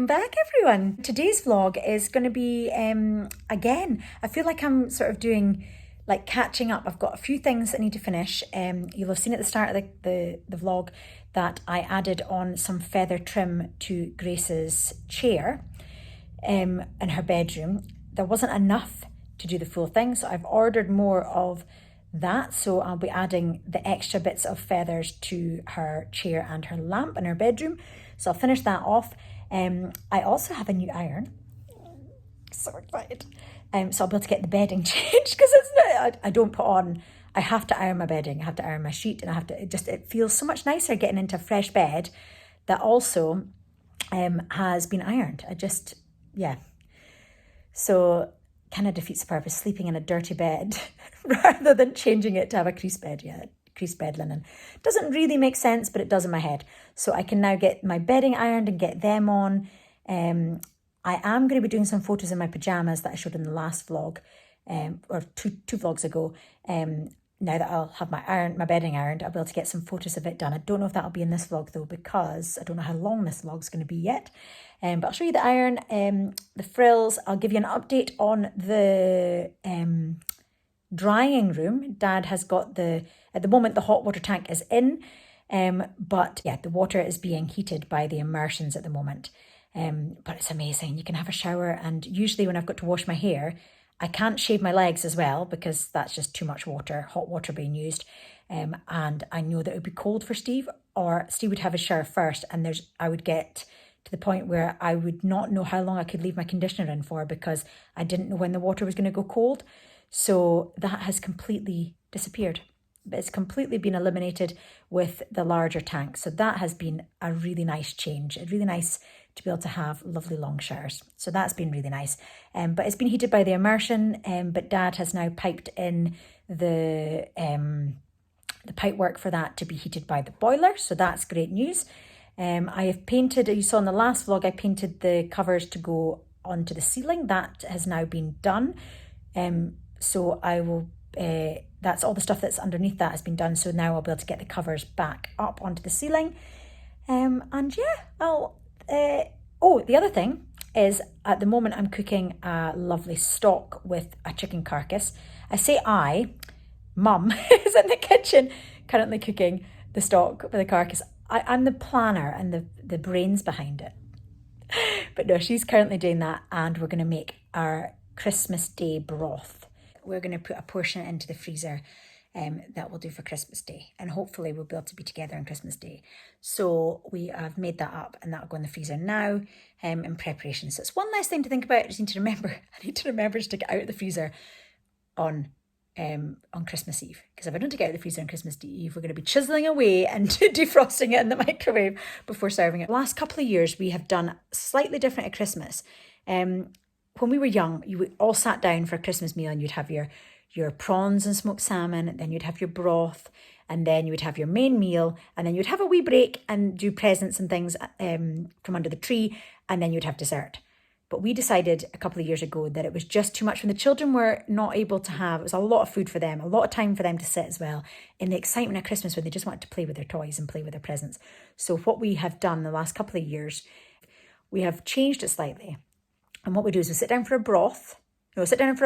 Welcome back, everyone. Today's vlog is going to be, again, I feel like I'm sort of doing like catching up. I've got a few things that I need to finish. You'll have seen at the start of the vlog that I added on some feather trim to Grace's chair in her bedroom. There wasn't enough to do the full thing, so I've ordered more of that. So I'll be adding the extra bits of feathers to her chair and her lamp in her bedroom. So I'll finish that off. I also have a new iron. So excited. So I'll be able to get the bedding changed because I don't put on, I have to iron my bedding, I have to iron my sheet, and I have to, it feels so much nicer getting into a fresh bed that also has been ironed. Yeah. So kind of defeats the purpose, sleeping in a dirty bed rather than changing it to have a crease bed. Yeah, crease bed linen. Doesn't really make sense, but it does in my head. So I can now get my bedding ironed and get them on. I am going to be doing some photos in my pajamas that I showed in the last vlog, or two vlogs ago. Now that I'll have my bedding ironed, I'll be able to get some photos of it done. I don't know if that'll be in this vlog though, because I don't know how long this vlog's going to be yet. But I'll show you the iron, the frills. I'll give you an update on the drying room. Dad has got at the moment, the hot water tank is in, but yeah, the water is being heated by the immersions at the moment. But it's amazing. You can have a shower, and usually when I've got to wash my hair, I can't shave my legs as well because that's just too much water, hot water being used. And I know that it would be cold for Steve, or Steve would have a shower first, and I would get to the point where I would not know how long I could leave my conditioner in for because I didn't know when the water was going to go cold. So that has completely disappeared. It's completely been eliminated with the larger tank. So that has been a really nice change. It's really nice to be able to have lovely long showers. So that's been really nice. But it's been heated by the immersion, but Dad has now piped in the pipe work for that to be heated by the boiler. So that's great news. I have painted, you saw in the last vlog, I painted the covers to go onto the ceiling. That has now been done. So I will, that's all the stuff that's underneath that has been done. So now I'll be able to get the covers back up onto the ceiling. And yeah, the other thing is at the moment I'm cooking a lovely stock with a chicken carcass. I say Mum is in the kitchen currently cooking the stock with the carcass. I'm the planner and the brains behind it. But no, she's currently doing that, and we're going to make our Christmas Day broth. We're going to put a portion into the freezer that we'll do for Christmas Day, and hopefully we'll be able to be together on Christmas Day. So we have made that up, and that'll go in the freezer now in preparation. So it's one less thing to think about. I just need to remember. I need to remember to take it out of the freezer on Christmas Eve, because if I don't take it out of the freezer on Christmas Eve, we're going to be chiseling away and defrosting it in the microwave before serving it. The last couple of years we have done slightly different at Christmas. When we were young, you would all sat down for a Christmas meal, and you'd have your prawns and smoked salmon, and then you'd have your broth, and then you would have your main meal, and then you'd have a wee break and do presents and things from under the tree, and then you'd have dessert. But we decided a couple of years ago that it was just too much when the children were not able to have, it was a lot of food for them, a lot of time for them to sit as well, in the excitement of Christmas when they just wanted to play with their toys and play with their presents. So what we have done the last couple of years, we have changed it slightly. And what we do is we sit down for a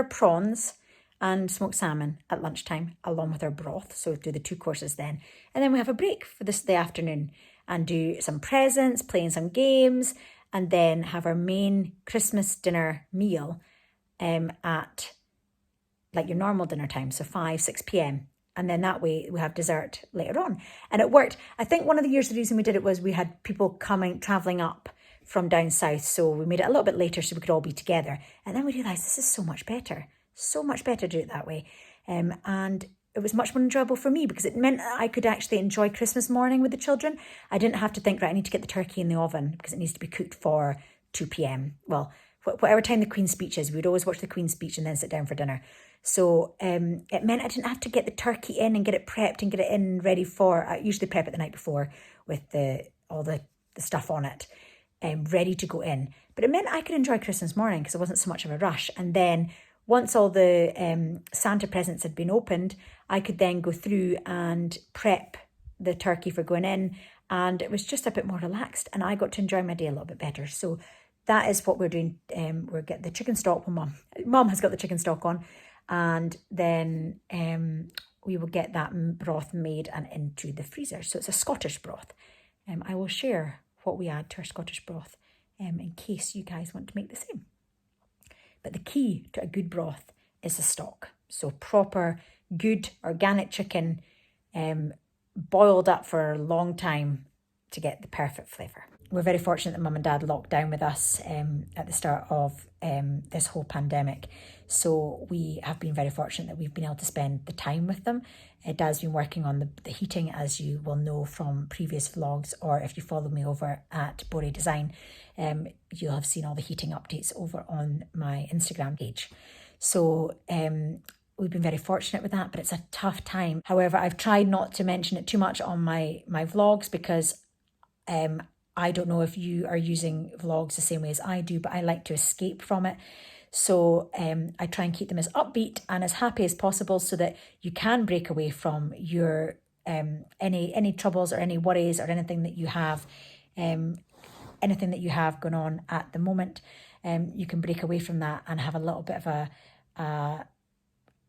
prawns and smoked salmon at lunchtime along with our broth. So we do the 2 courses then. And then we have a break for the afternoon and do some presents, playing some games, and then have our main Christmas dinner meal at like your normal dinner time, so 5, 6 p.m. And then that way we have dessert later on. And it worked. I think one of the years, the reason we did it was we had people travelling up from down south. So we made it a little bit later so we could all be together. And then we realised this is so much better to do it that way. And it was much more enjoyable for me because it meant I could actually enjoy Christmas morning with the children. I didn't have to think, right, I need to get the turkey in the oven because it needs to be cooked for 2 p.m. Well, whatever time the Queen's speech is, we'd always watch the Queen's speech and then sit down for dinner. So it meant I didn't have to get the turkey in and get it prepped and get it in ready for, I usually prep it the night before with all the stuff on it, ready to go in. But it meant I could enjoy Christmas morning because it wasn't so much of a rush. And then once all the Santa presents had been opened, I could then go through and prep the turkey for going in, and it was just a bit more relaxed, and I got to enjoy my day a little bit better. So that is what we're doing. We're getting the chicken stock. Well, Mum has got the chicken stock on, and then we will get that broth made and into the freezer. So it's a Scottish broth. I will share what we add to our Scottish broth in case you guys want to make the same. But the key to a good broth is the stock. So proper, good, organic chicken, boiled up for a long time to get the perfect flavour. We're very fortunate that Mum and Dad locked down with us at the start of this whole pandemic. So we have been very fortunate that we've been able to spend the time with them. Dad's been working on the heating, as you will know from previous vlogs, or if you follow me over at Bowray Design, you'll have seen all the heating updates over on my Instagram page. So we've been very fortunate with that, but it's a tough time. However, I've tried not to mention it too much on my vlogs because I don't know if you are using vlogs the same way as I do, but I like to escape from it. So I try and keep them as upbeat and as happy as possible so that you can break away from your any troubles or any worries or anything that you have going on at the moment. You can break away from that and have a little bit of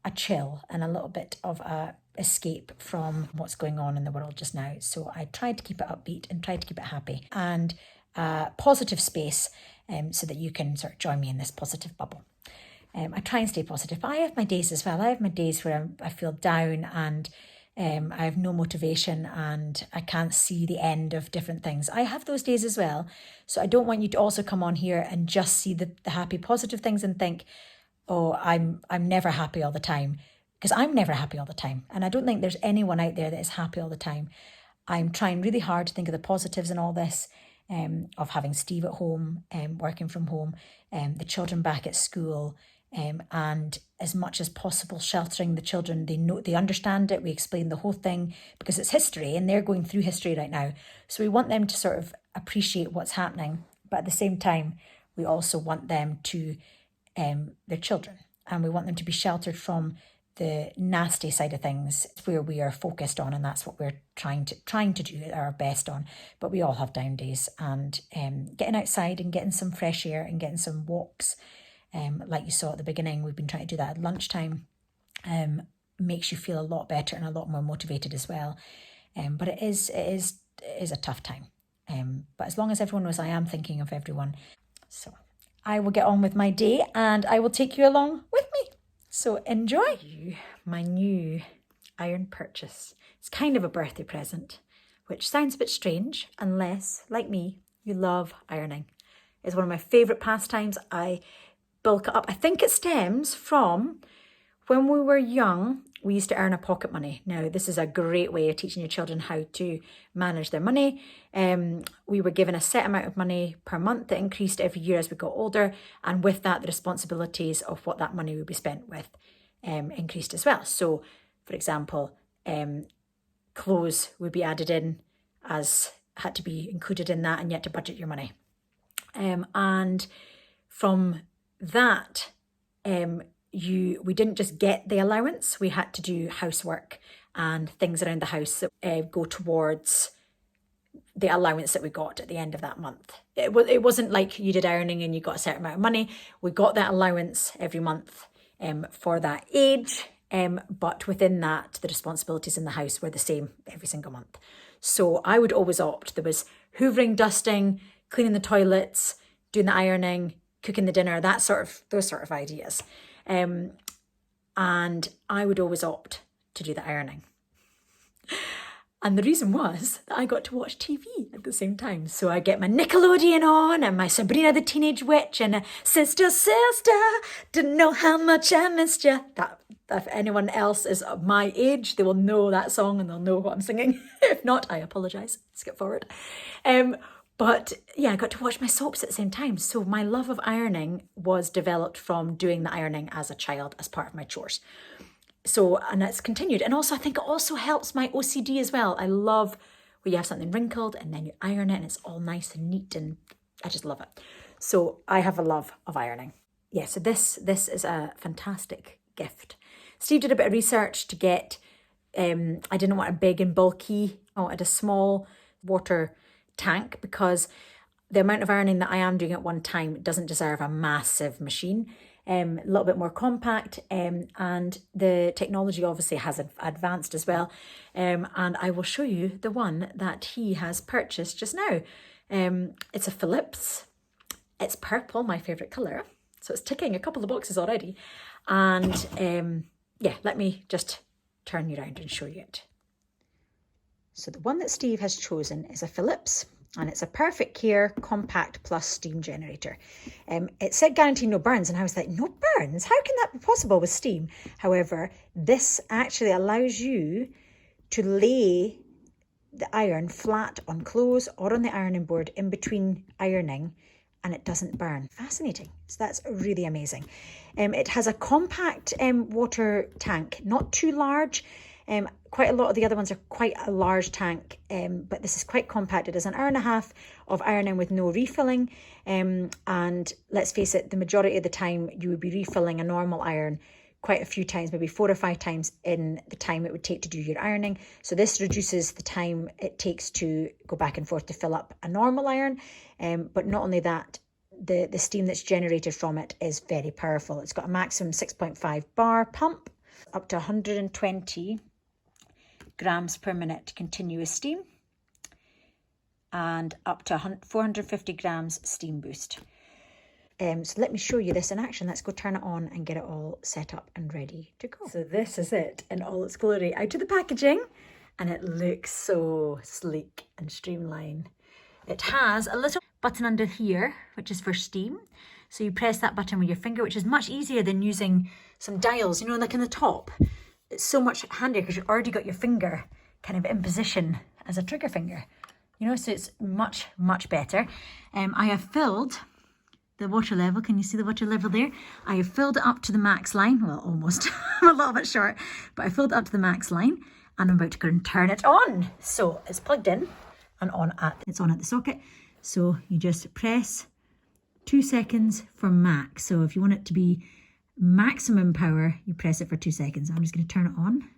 a chill and a little bit of a escape from what's going on in the world just now. So I tried to keep it upbeat and tried to keep it happy and positive space so that you can sort of join me in this positive bubble. I try and stay positive, but I have my days as well. I have my days where I feel down and I have no motivation and I can't see the end of different things. I have those days as well. So I don't want you to also come on here and just see the happy, positive things and think, oh, I'm never happy all the time. Because I'm never happy all the time. And I don't think there's anyone out there that is happy all the time. I'm trying really hard to think of the positives in all this, of having Steve at home, working from home, the children back at school, and as much as possible sheltering the children. They understand it. We explain the whole thing because it's history and they're going through history right now. So we want them to sort of appreciate what's happening. But at the same time, we also want them to, they're children, and we want them to be sheltered from the nasty side of things, where we are focused on, and that's what we're trying to do our best on. But we all have down days, and getting outside and getting some fresh air and getting some walks, like you saw at the beginning, we've been trying to do that at lunchtime, makes you feel a lot better and a lot more motivated as well. But it is a tough time. But as long as everyone knows I am thinking of everyone. So I will get on with my day and I will take you along with me. So enjoy my new iron purchase. It's kind of a birthday present, which sounds a bit strange unless, like me, you love ironing. It's one of my favourite pastimes. I bulk it up. I think it stems from when we were young, we used to earn a pocket money. Now, this is a great way of teaching your children how to manage their money. We were given a set amount of money per month that increased every year as we got older. And with that, the responsibilities of what that money would be spent with increased as well. So, for example, clothes would be added in as had to be included in that, and yet to budget your money. And from that, we didn't just get the allowance, we had to do housework and things around the house that go towards the allowance that we got at the end of that month. It wasn't like you did ironing and you got a certain amount of money. We got that allowance every month for that age, but within that, the responsibilities in the house were the same every single month. So I would always opt. There was hoovering, dusting, cleaning the toilets, doing the ironing, cooking the dinner, those sort of ideas. And I would always opt to do the ironing. And the reason was that I got to watch TV at the same time. So I get my Nickelodeon on and my Sabrina the Teenage Witch and Sister, didn't know how much I missed you. That, if anyone else is of my age, they will know that song and they'll know what I'm singing. If not, I apologise. Skip forward. But yeah, I got to watch my soaps at the same time. So my love of ironing was developed from doing the ironing as a child, as part of my chores. So, and it's continued. And also, I think it also helps my OCD as well. I love when you have something wrinkled and then you iron it and it's all nice and neat, and I just love it. So I have a love of ironing. Yeah, so this is a fantastic gift. Steve did a bit of research to get, I didn't want a big and bulky, I wanted a small water tank because the amount of ironing that I am doing at one time doesn't deserve a massive machine. A little bit more compact, and the technology obviously has advanced as well. And I will show you the one that he has purchased just now. It's a Philips. It's purple, my favourite colour. So it's ticking a couple of boxes already. And yeah, let me just turn you around and show you it. So the one that Steve has chosen is a Philips, and it's a Perfect Care Compact Plus Steam Generator. It said guaranteed no burns, and I was like, no burns? How can that be possible with steam? However, this actually allows you to lay the iron flat on clothes or on the ironing board in between ironing, and it doesn't burn. Fascinating. So that's really amazing. It has a compact water tank, not too large. Quite a lot of the other ones are quite a large tank, but this is quite compact. It is an hour and a half of ironing with no refilling. And let's face it, the majority of the time you would be refilling a normal iron quite a few times, maybe 4 or 5 times in the time it would take to do your ironing. So this reduces the time it takes to go back and forth to fill up a normal iron. But not only that, the steam that's generated from it is very powerful. It's got a maximum 6.5 bar pump, up to 120 grams per minute continuous steam, and up to 450 grams steam boost. So let me show you this in action. Let's go turn it on and get it all set up and ready to go. So this is it in all its glory. Out of the packaging, and it looks so sleek and streamlined. It has a little button under here, which is for steam. So you press that button with your finger, which is much easier than using some dials, you know, like in the top. It's so much handier because you've already got your finger kind of in position as a trigger finger, you know, so it's much, much better. I have filled the water level. Can you see the water level there? I have filled it up to the max line. Well, almost. I'm a little bit short, but I filled it up to the max line, and I'm about to go and turn it on. So it's plugged in and it's on at the socket. So you just press 2 seconds for max. So if you want it to be maximum power, you press it for 2 seconds. I'm just going to turn it on.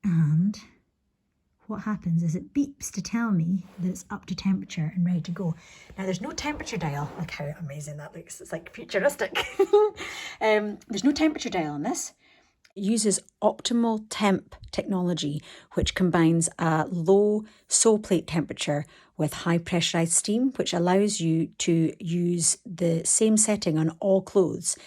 And what happens is it beeps to tell me that it's up to temperature and ready to go. Now there's no temperature dial. Look how amazing that looks. It's like futuristic. There's no temperature dial on this. It uses optimal temp technology, which combines a low sole plate temperature with high pressurized steam, which allows you to use the same setting on all clothes,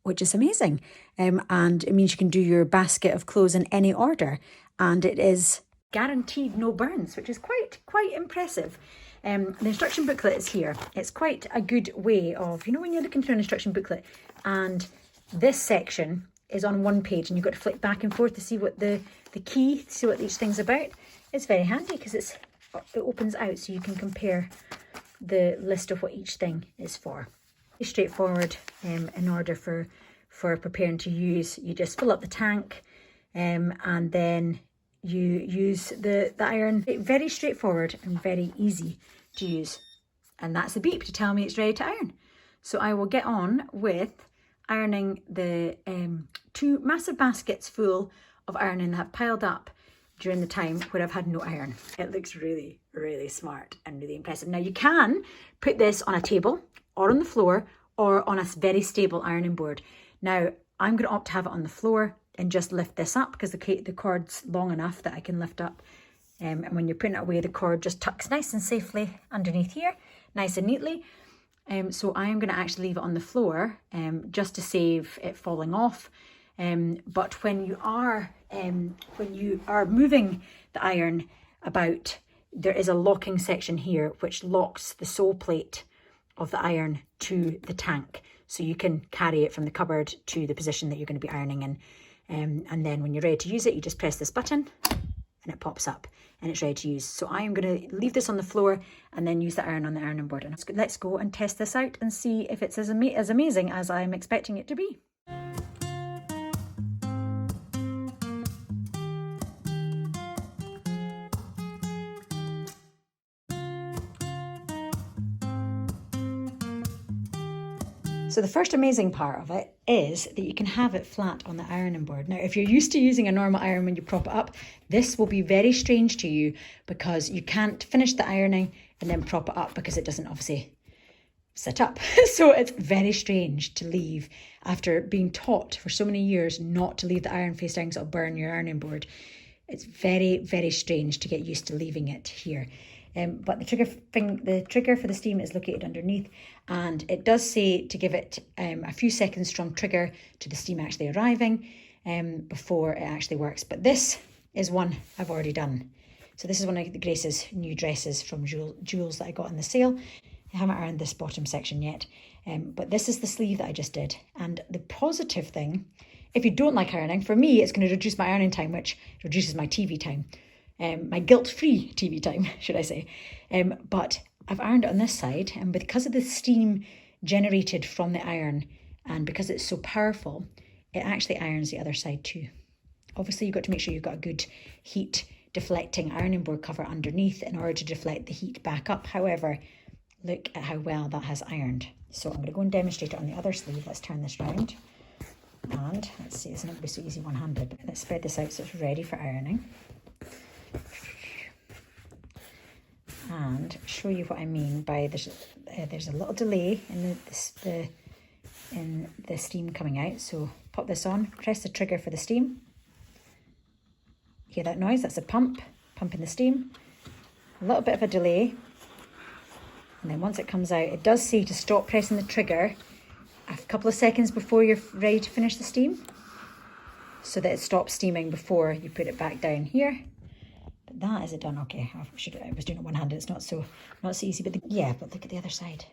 which is amazing. And it means you can do your basket of clothes in any order, and it is guaranteed no burns, which is quite impressive. The instruction booklet is here. It's quite a good way of, you know, when you're looking through an instruction booklet and this section is on one page and you've got to flick back and forth to see what the key, see what each thing's about. It's very handy because it opens out so you can compare the list of what each thing is for. It's straightforward. In order for preparing to use, you just fill up the tank, and then you use the iron. Very straightforward and very easy to use. And that's the beep to tell me it's ready to iron. So I will get on with ironing the 2 massive baskets full of ironing that have piled up during the time where I've had no iron. It looks really, really smart and really impressive. Now you can put this on a table or on the floor or on a very stable ironing board. Now I'm going to opt to have it on the floor and just lift this up because the cord's long enough that I can lift up. And when you're putting it away, the cord just tucks nice and safely underneath here, nice and neatly. So I am going to actually leave it on the floor just to save it falling off. But when you are moving the iron about, there is a locking section here which locks the sole plate of the iron to the tank, so you can carry it from the cupboard to the position that you're going to be ironing in. And then when you're ready to use it, you just press this button and it pops up and it's ready to use. So I am going to leave this on the floor and then use the iron on the ironing board. And let's go and test this out and see if it's as amazing as I'm expecting it to be. So the first amazing part of it is that you can have it flat on the ironing board. Now, if you're used to using a normal iron when you prop it up, this will be very strange to you because you can't finish the ironing and then prop it up because it doesn't obviously sit up. So it's very strange to leave, after being taught for so many years not to leave the iron face down because it'll burn your ironing board. It's very, very strange to get used to leaving it here. But the trigger for the steam is located underneath, and it does say to give it a few seconds strong trigger to the steam actually arriving before it actually works. But this is one I've already done. So this is one of Grace's new dresses from Jules that I got on the sale. I haven't ironed this bottom section yet, but this is the sleeve that I just did. And the positive thing, if you don't like ironing, for me it's going to reduce my ironing time, which reduces my TV time. My guilt-free TV time, should I say. But I've ironed it on this side, and because of the steam generated from the iron, and because it's so powerful, it actually irons the other side too. Obviously, you've got to make sure you've got a good heat deflecting ironing board cover underneath in order to deflect the heat back up. However, look at how well that has ironed. So I'm going to go and demonstrate it on the other sleeve. Let's turn this round. And let's see, it's not going to be so easy one-handed. Let's spread this out so it's ready for ironing. And show you what I mean by there's a little delay in the steam coming out. So pop this on, press the trigger for the steam. Hear that noise? That's a pump, pumping the steam. A little bit of a delay. And then once it comes out, it does say to stop pressing the trigger a couple of seconds before you're ready to finish the steam, so that it stops steaming before you put it back down here. But that is it done. Okay, I was doing it one-handed. It's not so easy. But but look at the other side.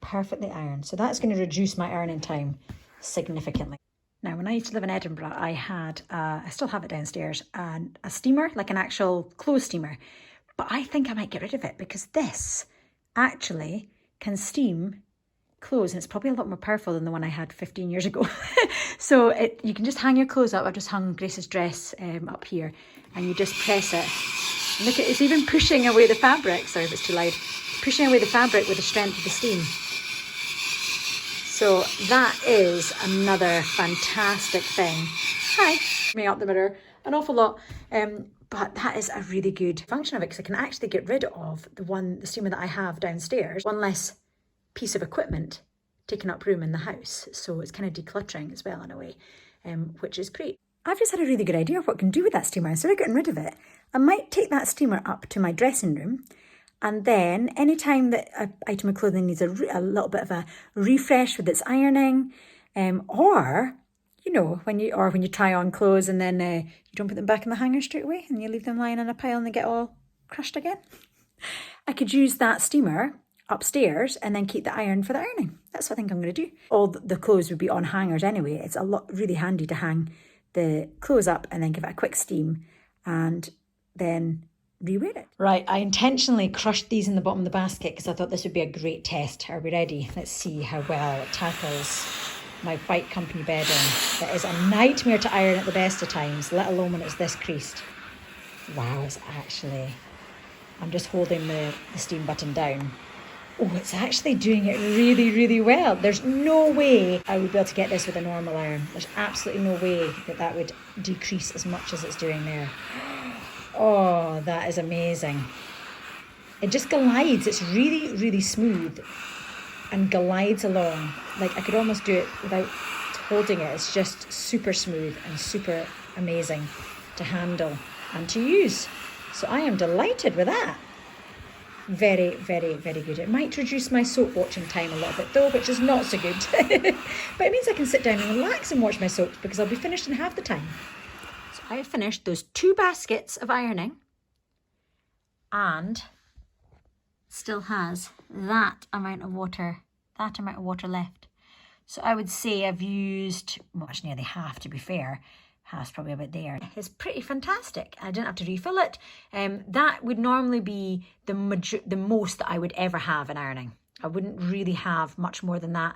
Perfectly ironed. So that's going to reduce my ironing time significantly. Now, when I used to live in Edinburgh, I had, I still have it downstairs, a steamer, like an actual clothes steamer. But I think I might get rid of it because this actually can steam clothes, and it's probably a lot more powerful than the one I had 15 years ago. So you can just hang your clothes up. I've just hung Grace's dress up here, and you just press it. Look at it's even pushing away the fabric. Sorry if it's too loud. Pushing away the fabric with the strength of the steam. So that is another fantastic thing. Hi, me up the mirror an awful lot. But that is a really good function of it because I can actually get rid of the steamer that I have downstairs. One less piece of equipment taking up room in the house. So it's kind of decluttering as well in a way, which is great. I've just had a really good idea of what I can do with that steamer. Instead of getting rid of it, I might take that steamer up to my dressing room, and then anytime that an item of clothing needs a little bit of a refresh with its ironing, or when you try on clothes and then you don't put them back in the hanger straight away and you leave them lying in a pile and they get all crushed again, I could use that steamer upstairs and then keep the iron for the ironing. That's what I think I'm going to do. All the clothes would be on hangers anyway. It's really handy to hang the clothes up and then give it a quick steam and then rewear it. Right, I intentionally crushed these in the bottom of the basket because I thought this would be a great test. Are we ready? Let's see how well it tackles my White Company bedding. It is a nightmare to iron at the best of times, let alone when it's this creased. Wow, it's actually... I'm just holding the steam button down. Oh, it's actually doing it really, really well. There's no way I would be able to get this with a normal iron. There's absolutely no way that would decrease as much as it's doing there. Oh, that is amazing. It just glides. It's really, really smooth and glides along. Like I could almost do it without holding it. It's just super smooth and super amazing to handle and to use. So I am delighted with that. Very, very, very good. It might reduce my soap watching time a little bit though, which is not so good. But it means I can sit down and relax and watch my soaps because I'll be finished in half the time. So I have finished those 2 baskets of ironing and still has that amount of water left. So I would say I've used, well, it's nearly half to be fair. Half's probably about there. It's pretty fantastic. I didn't have to refill it. That would normally be the most that I would ever have in ironing. I wouldn't really have much more than that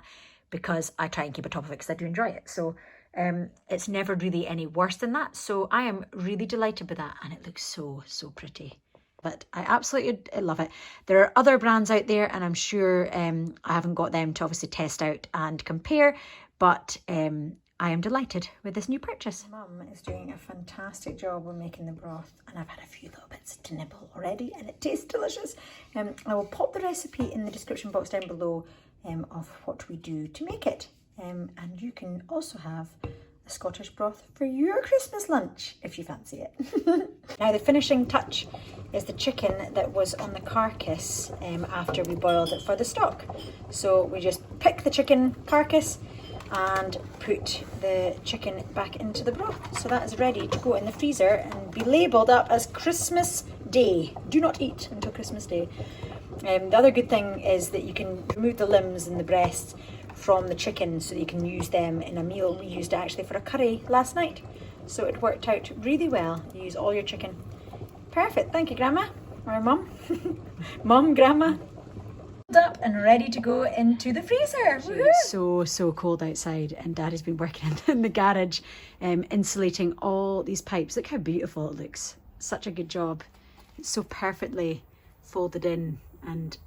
because I try and keep on top of it because I do enjoy it. So it's never really any worse than that. So I am really delighted with that, and it looks so, so pretty. But I absolutely love it. There are other brands out there, and I'm sure I haven't got them to obviously test out and compare, but I am delighted with this new purchase. Mum is doing a fantastic job on making the broth, and I've had a few little bits to nibble already, and it tastes delicious. I will pop the recipe in the description box down below of what we do to make it. And you can also have a Scottish broth for your Christmas lunch if you fancy it. Now the finishing touch is the chicken that was on the carcass after we boiled it for the stock. So we just pick the chicken carcass and put the chicken back into the broth. So that is ready to go in the freezer and be labelled up as Christmas Day. Do not eat until Christmas Day. The other good thing is that you can remove the limbs and the breasts from the chicken so that you can use them in a meal. We used it actually for a curry last night, so it worked out really well. You use all your chicken. Perfect, thank you Grandma, or Mum. Mum, Grandma. Up and ready to go into the freezer. It's so cold outside, and Dad has been working in the garage insulating all these pipes. Look how beautiful it looks. Such a good job. It's so perfectly folded in, and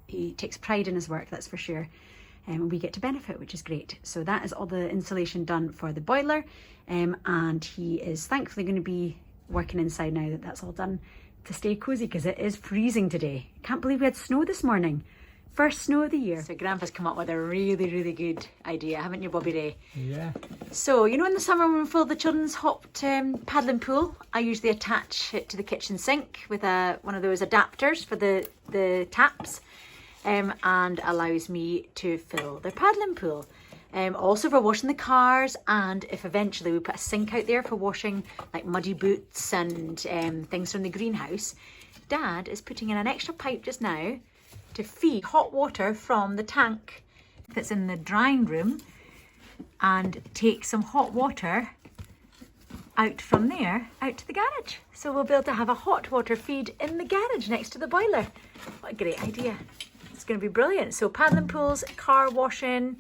he takes pride in his work, that's for sure. And we get to benefit, which is great. So that is all the insulation done for the boiler, and he is thankfully going to be working inside now that that's all done to stay cozy, because it is freezing today. Can't believe we had snow this morning. First snow of the year. So Grandpa's come up with a really good idea, haven't you, Bobby Ray? Yeah. So, you know, in the summer when we fill the children's hot paddling pool, I usually attach it to the kitchen sink with one of those adapters for the taps, and allows me to fill their paddling pool. Also for washing the cars, and if eventually we put a sink out there for washing like muddy boots and things from the greenhouse, Dad is putting in an extra pipe just now to feed hot water from the tank that's in the drying room and take some hot water out from there out to the garage. So we'll be able to have a hot water feed in the garage next to the boiler. What a great idea. It's going to be brilliant. So paddling pools, car washing,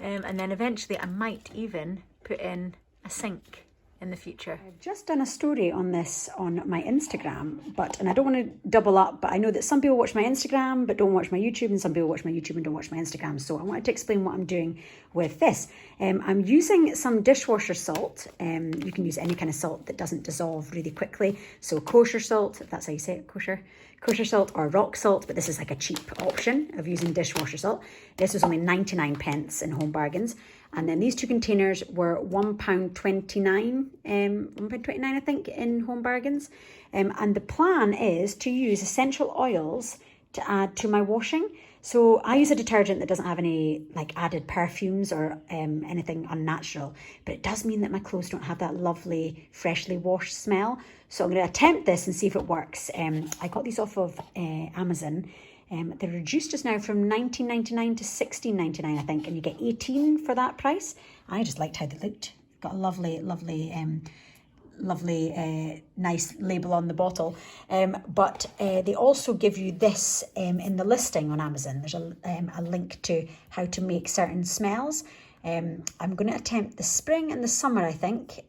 and then eventually I might even put in a sink in the future. I've just done a story on this on my Instagram, and I don't want to double up, but I know that some people watch my Instagram but don't watch my YouTube, and some people watch my YouTube and don't watch my Instagram. So I wanted to explain what I'm doing with this. I'm using some dishwasher salt. You can use any kind of salt that doesn't dissolve really quickly. So kosher salt, if that's how you say it, kosher salt, or rock salt, but this is like a cheap option of using dishwasher salt. This was only 99 pence in Home Bargains. And then these two containers were £1.29, £1.29 I think, in Home Bargains. And the plan is to use essential oils to add to my washing. So I use a detergent that doesn't have any like added perfumes or anything unnatural, but it does mean that my clothes don't have that lovely freshly washed smell. So I'm going to attempt this and see if it works. I got these off of Amazon. They're reduced just now from $19.99 to $16.99 I think, and you get 18 for that price. I just liked how they looked. Got a lovely nice label on the bottle, but they also give you this in the listing on Amazon. There's a link to how to make certain smells. I'm going to attempt the spring and the summer, I think,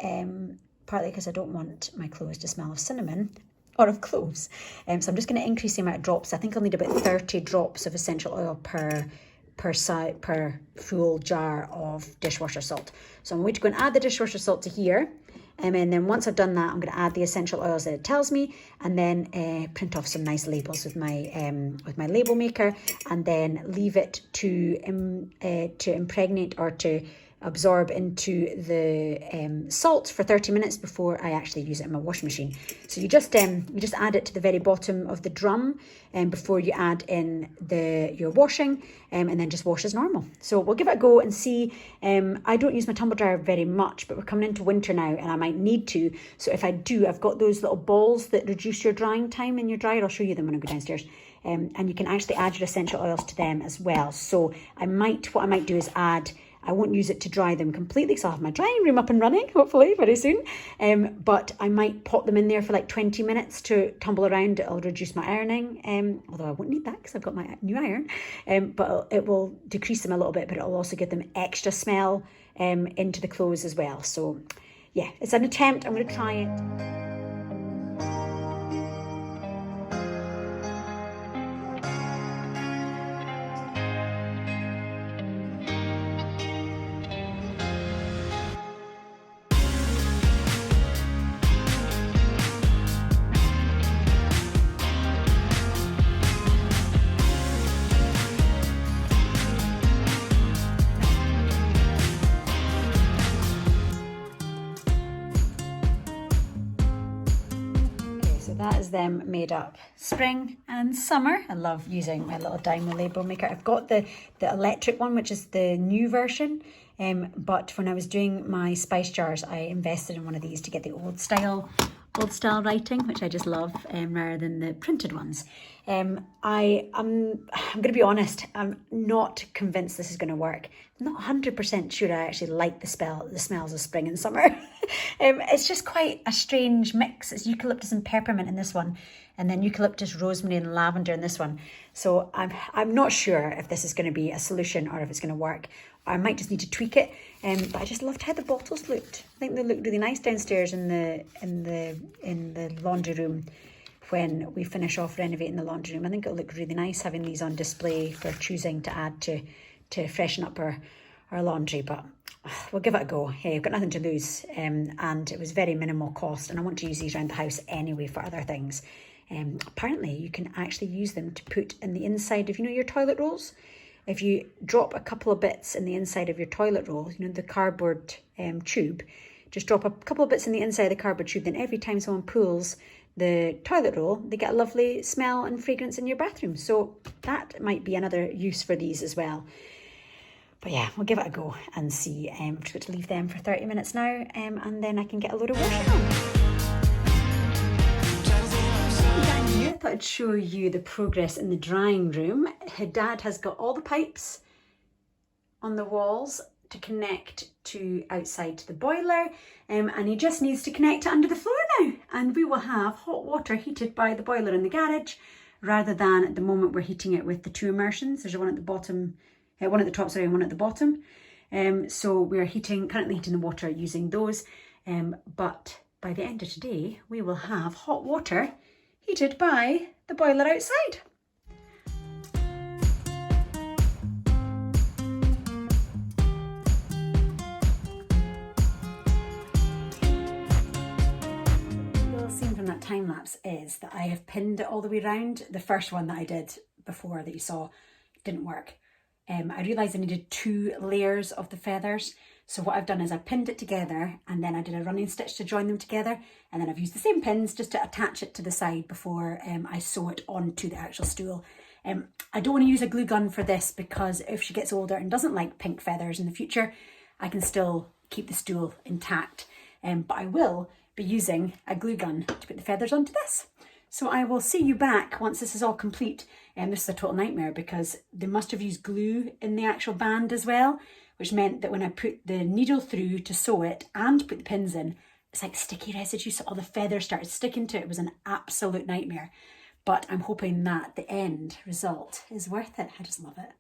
partly because I don't want my clothes to smell of cinnamon or of cloves. So I'm just going to increase the amount of drops. I think I'll need about 30 drops of essential oil per full jar of dishwasher salt. So I'm going to go and add the dishwasher salt to here. And then once I've done that, I'm going to add the essential oils that it tells me, and then print off some nice labels with my label maker, and then leave it to impregnate or to absorb into the salt for 30 minutes before I actually use it in my washing machine. So you just add it to the very bottom of the drum before you add in your washing, and then just wash as normal. So we'll give it a go and see. I don't use my tumble dryer very much, but we're coming into winter now and I might need to. So if I do, I've got those little balls that reduce your drying time in your dryer. I'll show you them when I go downstairs. And you can actually add your essential oils to them as well. So what I might do is I won't use it to dry them completely because I'll have my drying room up and running, hopefully, very soon. But I might pop them in there for like 20 minutes to tumble around. It'll reduce my ironing, although I won't need that because I've got my new iron. But it will decrease them a little bit, but it'll also give them extra smell into the clothes as well. So yeah, it's an attempt. I'm going to try it. them made up spring and summer. I love using my little Dymo label maker. I've got the electric one, which is the new version. But when I was doing my spice jars, I invested in one of these to get the old style writing, which I just love, rather than the printed ones. I'm going to be honest, I'm not convinced this is going to work. I'm not 100% sure I actually like the smells of spring and summer. It's just quite a strange mix. It's eucalyptus and peppermint in this one, and then eucalyptus, rosemary and lavender in this one. So I'm not sure if this is going to be a solution or if it's going to work. I might just need to tweak it, but I just loved how the bottles looked. I think they looked really nice downstairs in the laundry room when we finish off renovating the laundry room. I think it'll look really nice having these on display for choosing to add to freshen up our laundry. But we'll give it a go. Hey, I've got nothing to lose, and it was very minimal cost, and I want to use these around the house anyway for other things. Apparently, you can actually use them to put in the inside of, your toilet rolls. If you drop a couple of bits in the inside of your toilet roll, the cardboard tube, just drop a couple of bits in the inside of the cardboard tube, then every time someone pulls the toilet roll, they get a lovely smell and fragrance in your bathroom. So that might be another use for these as well. But yeah, we'll give it a go and see. I've just got to leave them for 30 minutes now, and then I can get a load of washing on. I thought I'd show you the progress in the drying room. Her dad has got all the pipes on the walls to connect to outside to the boiler, and he just needs to connect it under the floor now, and we will have hot water heated by the boiler in the garage, rather than at the moment we're heating it with the two immersions. There's one at the bottom, one at the top, and one at the bottom. So we're currently heating the water using those, but by the end of today we will have hot water heated by the boiler outside. You'll see from that time lapse is that I have pinned it all the way around. The first one that I did before that you saw didn't work. I realised I needed 2 layers of the feathers. So what I've done is I pinned it together, and then I did a running stitch to join them together, and then I've used the same pins just to attach it to the side before I sew it onto the actual stool. I don't want to use a glue gun for this, because if she gets older and doesn't like pink feathers in the future, I can still keep the stool intact. But I will be using a glue gun to put the feathers onto this. So I will see you back once this is all complete. This is a total nightmare because they must have used glue in the actual band as well, which meant that when I put the needle through to sew it and put the pins in, it's like sticky residue, so all the feathers started sticking to it. It was an absolute nightmare. But I'm hoping that the end result is worth it. I just love it.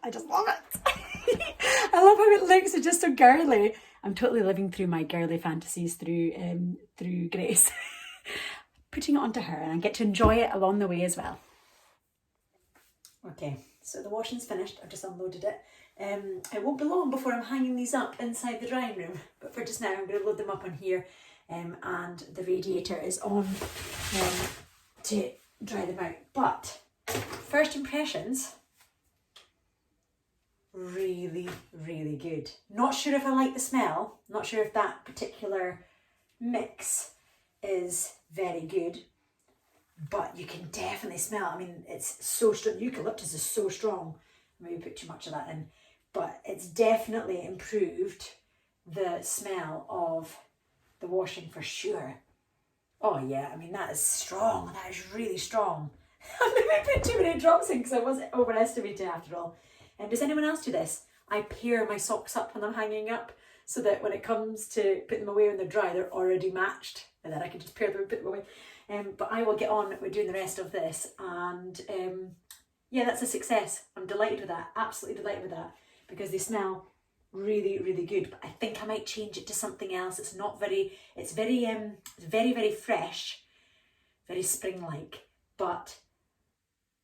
I just love it. I love how it looks. It's just so girly. I'm totally living through my girly fantasies through Grace. Putting it onto her, and I get to enjoy it along the way as well. Okay, so the washing's finished. I've just unloaded it. It won't be long before I'm hanging these up inside the drying room, but for just now I'm going to load them up on here, and the radiator is on to dry them out. But first impressions, really, really good. Not sure if I like the smell, not sure if that particular mix is very good, but you can definitely smell. I mean, it's so strong. Eucalyptus is so strong. Maybe put too much of that in, but it's definitely improved the smell of the washing for sure. Oh yeah, I mean, that is strong. That is really strong. I maybe put too many drops in because I wasn't overestimating after all. And does anyone else do this? I pair my socks up when I'm hanging up, so that when it comes to putting them away when they're dry, they're already matched, and then I can just pair them and put them away. But I will get on with doing the rest of this, and yeah, that's a success. I'm delighted with that, absolutely delighted with that, because they smell really, really good. But I think I might change it to something else. It's very, very fresh, very spring-like, but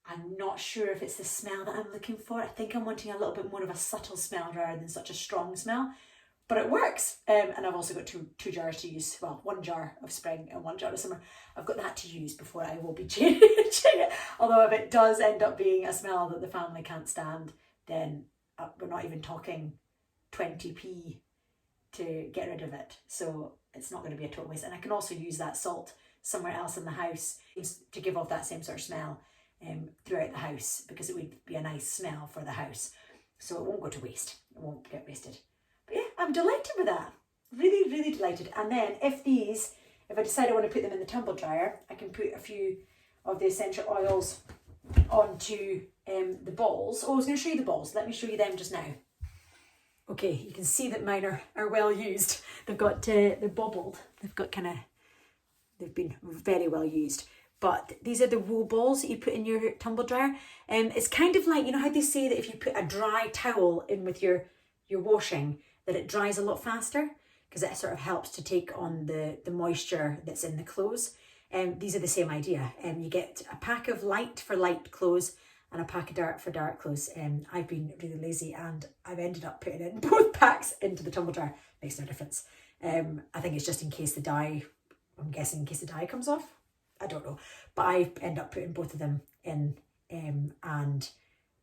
I'm not sure if it's the smell that I'm looking for. I think I'm wanting a little bit more of a subtle smell rather than such a strong smell. But it works, and I've also got two jars to use. Well, 1 jar of spring and 1 jar of summer. I've got that to use before I will be changing it. Although if it does end up being a smell that the family can't stand, then we're not even talking 20p to get rid of it. So it's not going to be a total waste. And I can also use that salt somewhere else in the house to give off that same sort of smell throughout the house, because it would be a nice smell for the house. So it won't go to waste. It won't get wasted. But yeah, I'm delighted with that. Really, really delighted. And then if I decide I want to put them in the tumble dryer, I can put a few of the essential oils onto the balls. Oh, I was going to show you the balls. Let me show you them just now. Okay, you can see that mine are well used. They've got, they're bobbled. They've been very well used. But these are the wool balls that you put in your tumble dryer. It's kind of like, you know how they say that if you put a dry towel in with your washing, that it dries a lot faster? Because it sort of helps to take on the moisture that's in the clothes. These are the same idea. You get a pack of light for light clothes and a pack of dark for dark clothes. I've been really lazy and I've ended up putting in both packs into the tumble dryer. Makes no difference. I think it's just in case the dye, I'm guessing in case the dye comes off. I don't know. But I end up putting both of them in and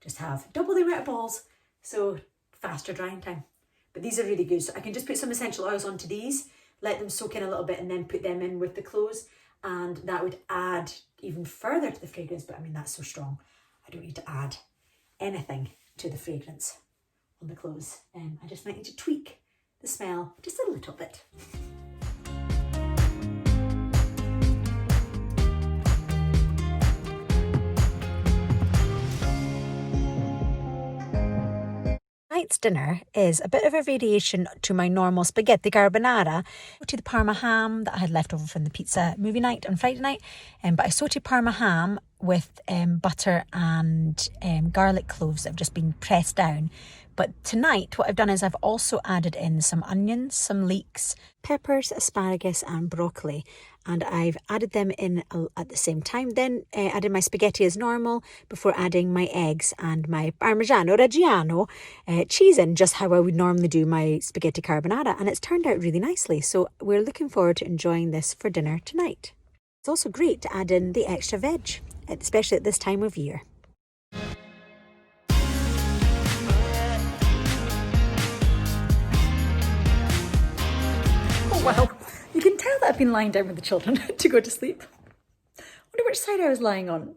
just have double the amount of balls. So faster drying time. But these are really good. So I can just put some essential oils onto these, let them soak in a little bit and then put them in with the clothes. And that would add even further to the fragrance. But I mean, that's so strong. I don't need to add anything to the fragrance on the clothes. I just might need to tweak the smell just a little bit. Tonight's dinner is a bit of a variation to my normal spaghetti carbonara. To the Parma ham that I had left over from the pizza movie night on Friday night, but I sauteed Parma ham with butter and garlic cloves that have just been pressed down. But tonight what I've done is I've also added in some onions, some leeks, peppers, asparagus and broccoli, and I've added them in at the same time. Then added my spaghetti as normal before adding my eggs and my Parmigiano Reggiano cheese in, just how I would normally do my spaghetti carbonara, and it's turned out really nicely. So we're looking forward to enjoying this for dinner tonight. It's also great to add in the extra veg, especially at this time of year. Oh wow, you can tell that I've been lying down with the children to go to sleep. I wonder which side I was lying on.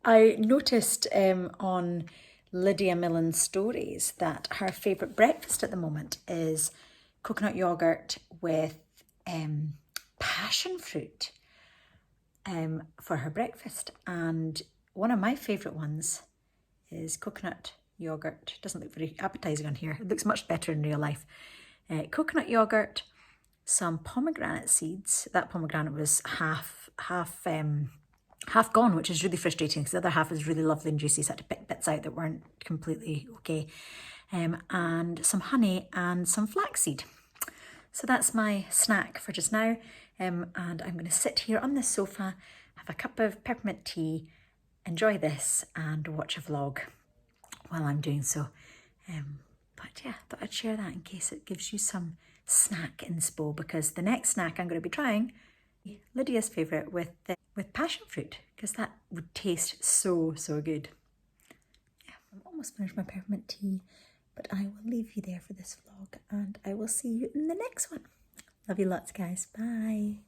I noticed on Lydia Millen's stories that her favourite breakfast at the moment is coconut yoghurt with passion fruit for her breakfast. And one of my favourite ones is coconut yoghurt. It doesn't look very appetising on here. It looks much better in real life. Coconut yoghurt, some pomegranate seeds. That pomegranate was half gone, which is really frustrating because the other half is really lovely and juicy, so I had to pick bits out that weren't completely okay. And some honey and some flaxseed. So that's my snack for just now. And I'm going to sit here on this sofa, have a cup of peppermint tea, enjoy this and watch a vlog while I'm doing so. But yeah, I thought I'd share that in case it gives you some snack inspo, because the next snack I'm going to be trying, Lydia's favourite with passion fruit, because that would taste so good. Yeah, I'm almost finished my peppermint tea, but I will leave you there for this vlog and I will see you in the next one. Love you lots, guys. Bye.